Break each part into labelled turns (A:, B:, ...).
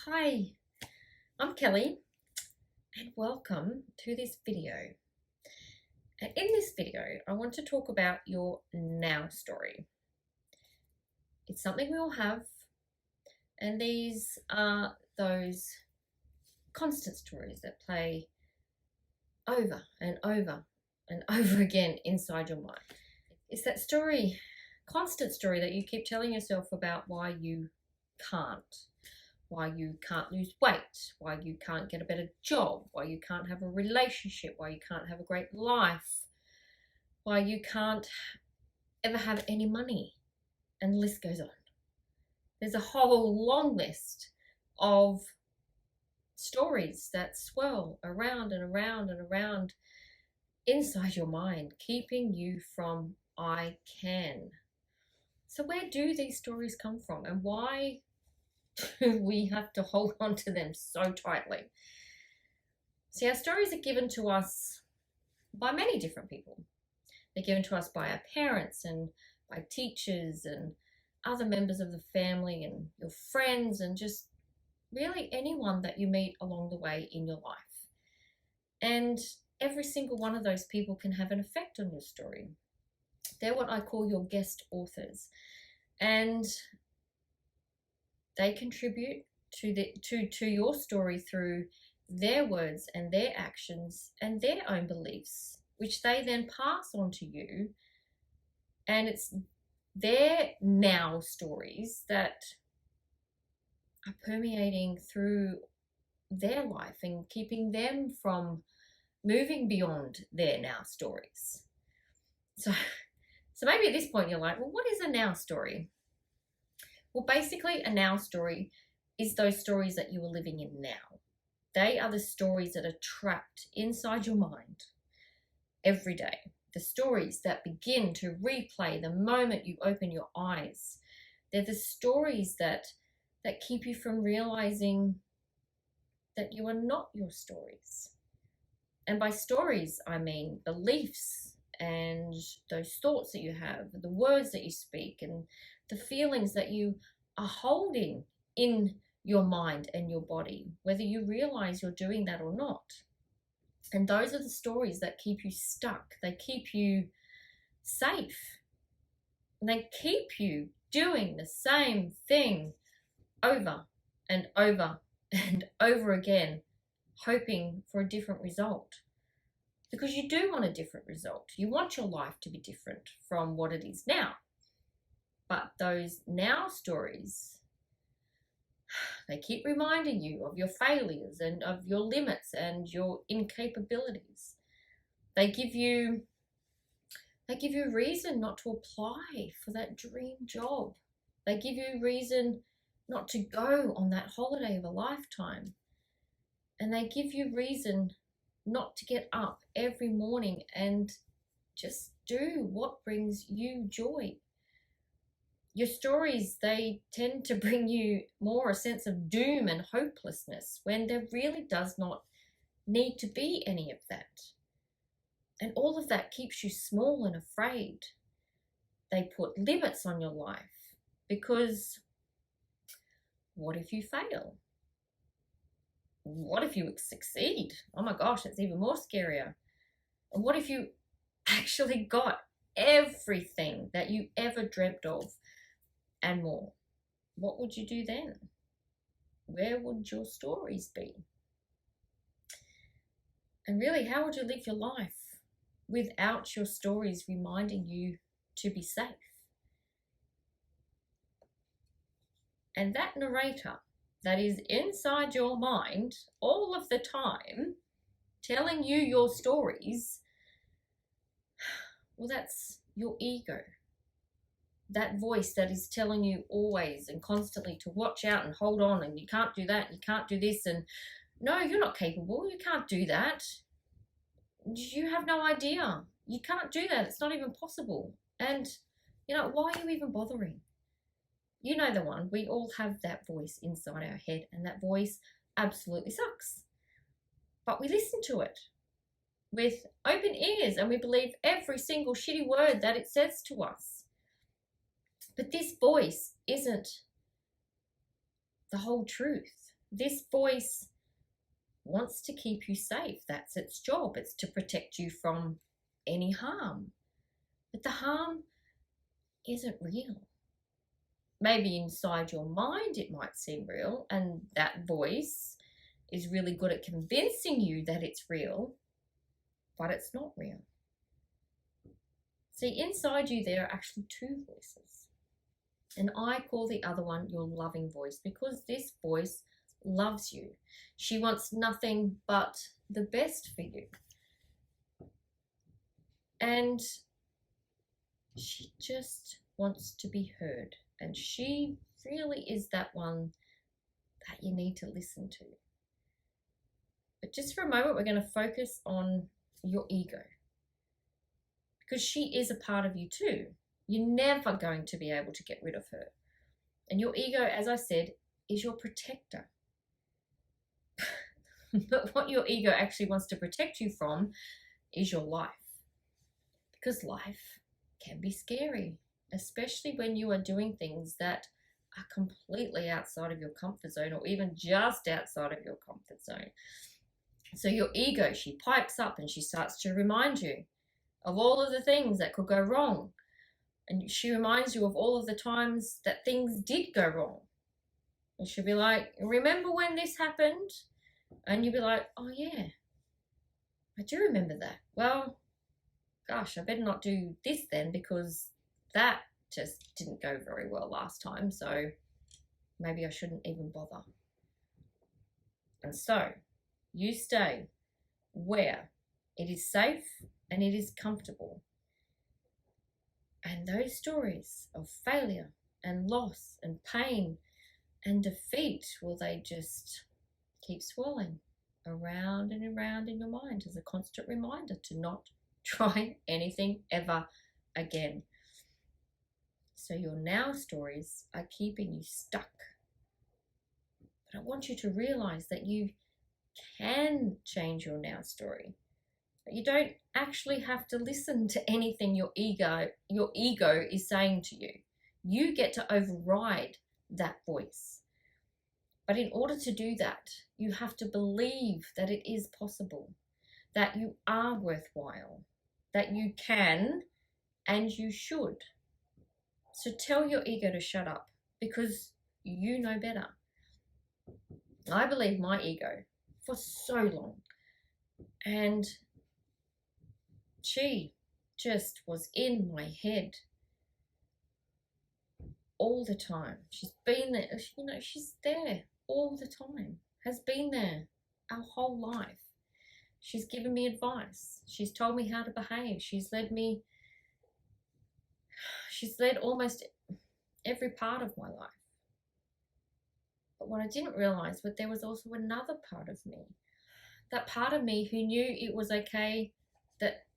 A: Hi, I'm Kelly and welcome to this video. And in this video, I want to talk about your now story. It's something we all have, and these are those constant stories that play over and over and over again inside your mind. It's that story, constant story that you keep telling yourself about why you can't lose weight, why you can't get a better job, why you can't have a relationship, why you can't have a great life, why you can't ever have any money, and the list goes on. There's a whole long list of stories that swirl around and around and around inside your mind, keeping you from I can. So where do these stories come from, and why do we have to hold on to them so tightly? See, our stories are given to us by many different people. They're given to us by our parents and by teachers and other members of the family and your friends and just really anyone that you meet along the way in your life. And every single one of those people can have an effect on your story. They're what I call your guest authors. And they contribute to your story through their words and their actions and their own beliefs, which they then pass on to you. And it's their now stories that are permeating through their life and keeping them from moving beyond their now stories. So maybe at this point you're like, well, what is a now story? Well, basically, a now story is those stories that you are living in now. They are the stories that are trapped inside your mind every day. The stories that begin to replay the moment you open your eyes. They're the stories that keep you from realizing that you are not your stories. And by stories, I mean beliefs and those thoughts that you have, the words that you speak, and the feelings that you are holding in your mind and your body, whether you realize you're doing that or not. And those are the stories that keep you stuck. They keep you safe. And they keep you doing the same thing over and over and over again, hoping for a different result. Because you do want a different result. You want your life to be different from what it is now. But those now stories, they keep reminding you of your failures and of your limits and your incapabilities. They give you reason not to apply for that dream job. They give you reason not to go on that holiday of a lifetime. And they give you reason not to get up every morning and just do what brings you joy. Your stories, they tend to bring you more a sense of doom and hopelessness when there really does not need to be any of that. And all of that keeps you small and afraid. They put limits on your life because what if you fail? What if you succeed? Oh my gosh, that's even more scarier. And what if you actually got everything that you ever dreamt of and more? What would you do then? Where would your stories be? And really, how would you live your life without your stories reminding you to be safe? And that narrator that is inside your mind all of the time, telling you your stories, well, that's your ego. That voice that is telling you always and constantly to watch out and hold on, and you can't do that, and you can't do this, and no, you're not capable, you can't do that. You have no idea. You can't do that. It's not even possible. And, why are you even bothering? You know the one. We all have that voice inside our head, and that voice absolutely sucks. But we listen to it with open ears, and we believe every single shitty word that it says to us. But this voice isn't the whole truth. This voice wants to keep you safe. That's its job. It's to protect you from any harm. But the harm isn't real. Maybe inside your mind it might seem real, and that voice is really good at convincing you that it's real, but it's not real. See, inside you there are actually two voices. And I call the other one your loving voice, because this voice loves you. She wants nothing but the best for you. And she just wants to be heard. And she really is that one that you need to listen to. But just for a moment, we're going to focus on your ego, because she is a part of you too. You're never going to be able to get rid of her. And your ego, as I said, is your protector. But what your ego actually wants to protect you from is your life. Because life can be scary, especially when you are doing things that are completely outside of your comfort zone, or even just outside of your comfort zone. So your ego, she pipes up and she starts to remind you of all of the things that could go wrong. And she reminds you of all of the times that things did go wrong. And she'll be like, remember when this happened? And you'll be like, oh yeah, I do remember that. Well, gosh, I better not do this then, because that just didn't go very well last time. So maybe I shouldn't even bother. And so you stay where it is safe and it is comfortable. And those stories of failure and loss and pain and defeat, well, they just keep swirling around and around in your mind as a constant reminder to not try anything ever again. So your now stories are keeping you stuck. But I want you to realize that you can change your now story. But you don't actually have to listen to anything your ego is saying to you. You get to override that voice. But in order to do that, you have to believe that it is possible, that you are worthwhile, that you can and you should. So tell your ego to shut up, because you know better. I believe my ego for so long, and she just was in my head all the time. She's been there, she's there all the time, has been there our whole life. She's given me advice. She's told me how to behave. She's led almost every part of my life. But what I didn't realize was there was also another part of me. That part of me who knew it was okay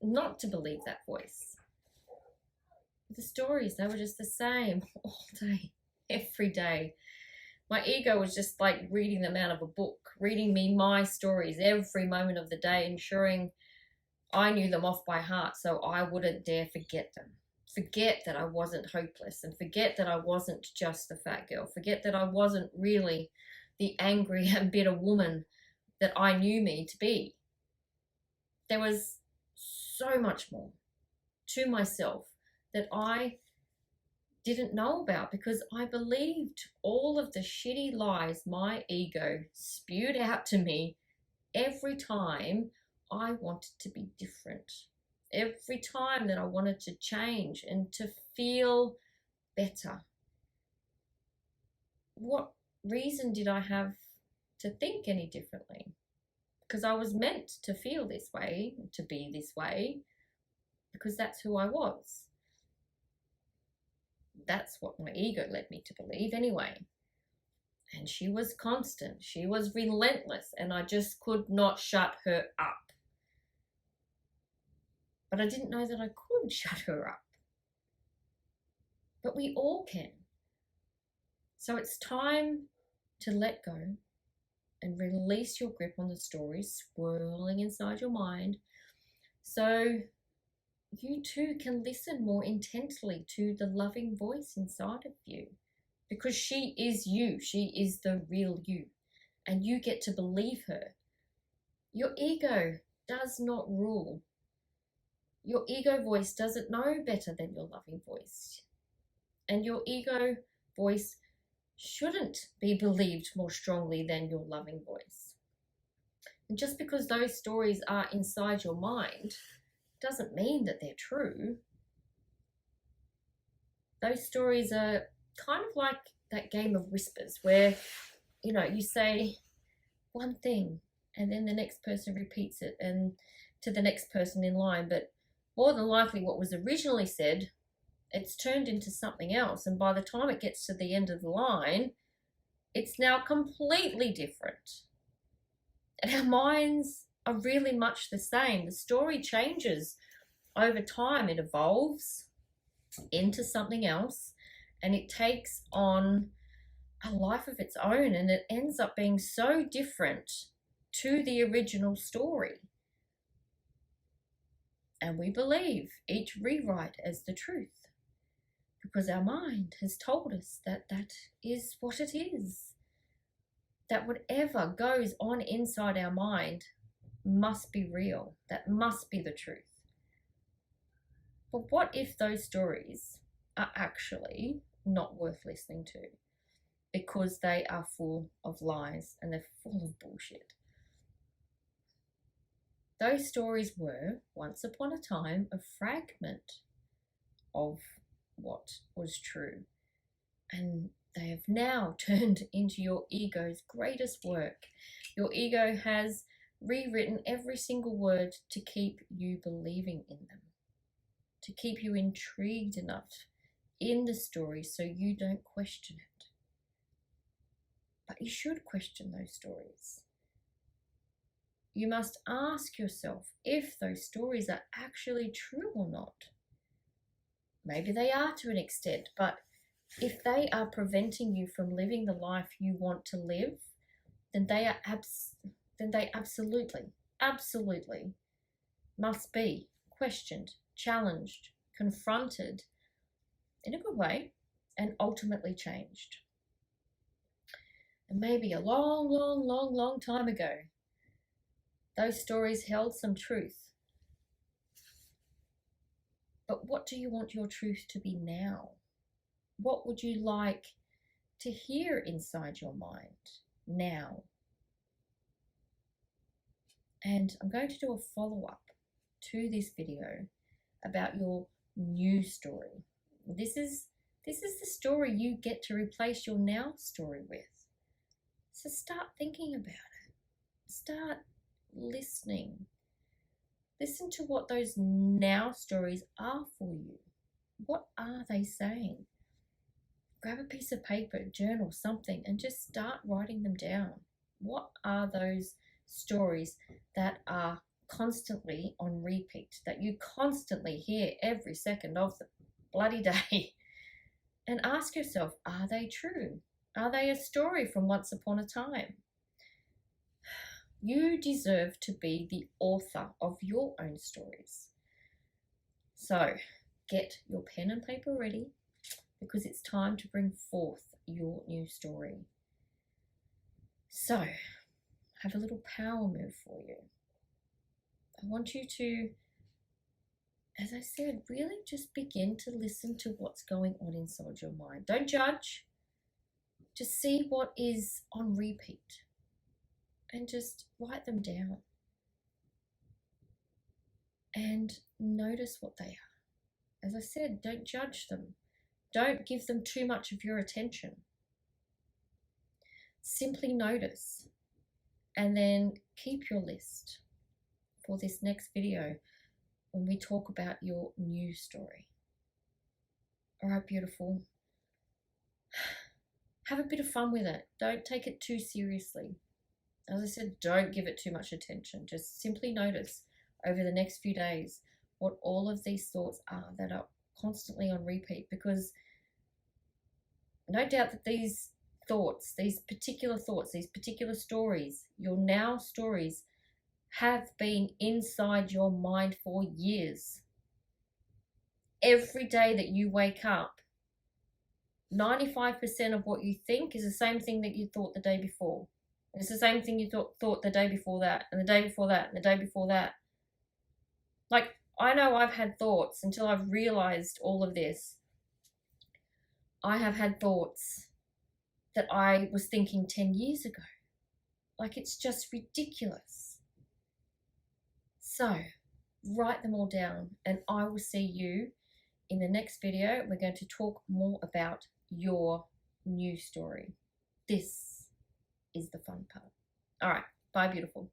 A: not to believe that voice. The stories, they were just the same all day, every day. My ego was just like reading them out of a book, reading me my stories every moment of the day, ensuring I knew them off by heart so I wouldn't dare forget them. Forget that I wasn't hopeless, and forget that I wasn't just the fat girl. Forget that I wasn't really the angry and bitter woman that I knew me to be. There was so much more to myself that I didn't know about, because I believed all of the shitty lies my ego spewed out to me every time I wanted to be different. Every time that I wanted to change and to feel better. What reason did I have to think any differently? Because I was meant to feel this way, to be this way, because that's who I was. That's what my ego led me to believe anyway. And she was constant. She was relentless, and I just could not shut her up. But I didn't know that I could shut her up. But we all can. So it's time to let go and release your grip on the stories swirling inside your mind, so you too can listen more intently to the loving voice inside of you, because she is you. She is the real you. and you get to believe her. Your ego does not rule. Your ego voice doesn't know better than your loving voice. And your ego voice shouldn't be believed more strongly than your loving voice. And just because those stories are inside your mind doesn't mean that they're true. Those stories are kind of like that game of whispers where, you say one thing and then the next person repeats it and to the next person in line. But more than likely what was originally said, it's turned into something else. And by the time it gets to the end of the line, it's now completely different. And our minds are really much the same. The story changes over time. It evolves into something else and it takes on a life of its own, and it ends up being so different to the original story. And we believe each rewrite as the truth because our mind has told us that that is what it is. That whatever goes on inside our mind must be real. That must be the truth. But what if those stories are actually not worth listening to because they are full of lies and they're full of bullshit? Those stories were, once upon a time, a fragment of what was true. And they have now turned into your ego's greatest work. Your ego has rewritten every single word to keep you believing in them, to keep you intrigued enough in the story so you don't question it. But you should question those stories. You must ask yourself if those stories are actually true or not. Maybe they are to an extent, but if they are preventing you from living the life you want to live, then they absolutely must be questioned, challenged, confronted in a good way, and ultimately changed. And maybe a long time ago, those stories held some truth. But what do you want your truth to be now? What would you like to hear inside your mind now? And I'm going to do a follow-up to this video about your new story. This is the story you get to replace your now story with. So start thinking about it. Start listening. Listen to what those now stories are for you. What are they saying? Grab a piece of paper, journal, something, and just start writing them down. What are those stories that are constantly on repeat, that you constantly hear every second of the bloody day? And ask yourself, are they true? Are they a story from once upon a time? You deserve to be the author of your own stories. So get your pen and paper ready because it's time to bring forth your new story. So I have a little power move for you. I want you to, as I said, really just begin to listen to what's going on inside your mind. Don't judge. Just see what is on repeat and just write them down. And notice what they are. As I said, don't judge them. Don't give them too much of your attention. Simply notice and then keep your list for this next video when we talk about your new story. All right, beautiful. Have a bit of fun with it. Don't take it too seriously. As I said, don't give it too much attention. Just simply notice over the next few days what all of these thoughts are that are constantly on repeat, because no doubt that these thoughts, these particular stories, your now stories, have been inside your mind for years. Every day that you wake up, 95% of what you think is the same thing that you thought the day before. It's the same thing you thought the day before that, and the day before that, and the day before that. Like, I know I've had thoughts until I've realized all of this. I have had thoughts that I was thinking 10 years ago. Like, it's just ridiculous. So, write them all down, and I will see you in the next video. We're going to talk more about your new story. This is the fun part. All right, bye, beautiful.